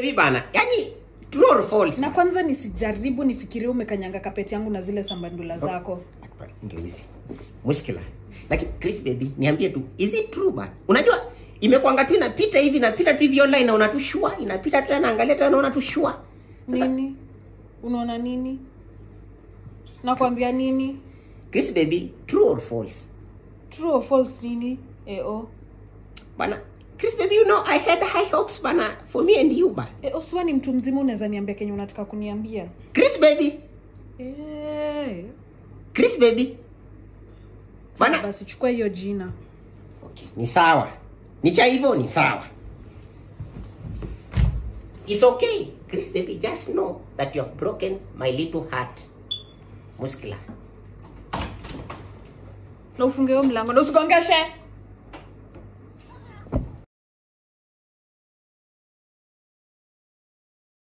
baby bana. Yaani true or false? Na kwanza nisijaribu nifikirie umekanyanga kapeti yangu na zile sambandula zako. Ndio hizi. Mushkila. Lakini Chris baby, niambie tu, is it true bana? Unajua imekuanga tu inapita hivi napita tu hivi online na unatushua, inapita tu naangalia tena naona tushua. Nini? Unaona nini? Nakwambia nini? Chris baby, true or false? True or false nini? Bana, Chris baby, you know I had high hopes bana for me and you bana. Usiwe ni mtu mzima unaweza niambia kenye unataka kuniambia. Chris baby. Chris baby. Bana basi chukua hiyo jina. Okay, ni sawa. Ni cha hivyo ni sawa. It's okay. Chris baby, just know that you have broken my little heart. Muskila. Na ufunge huo mlango na usigongeshe.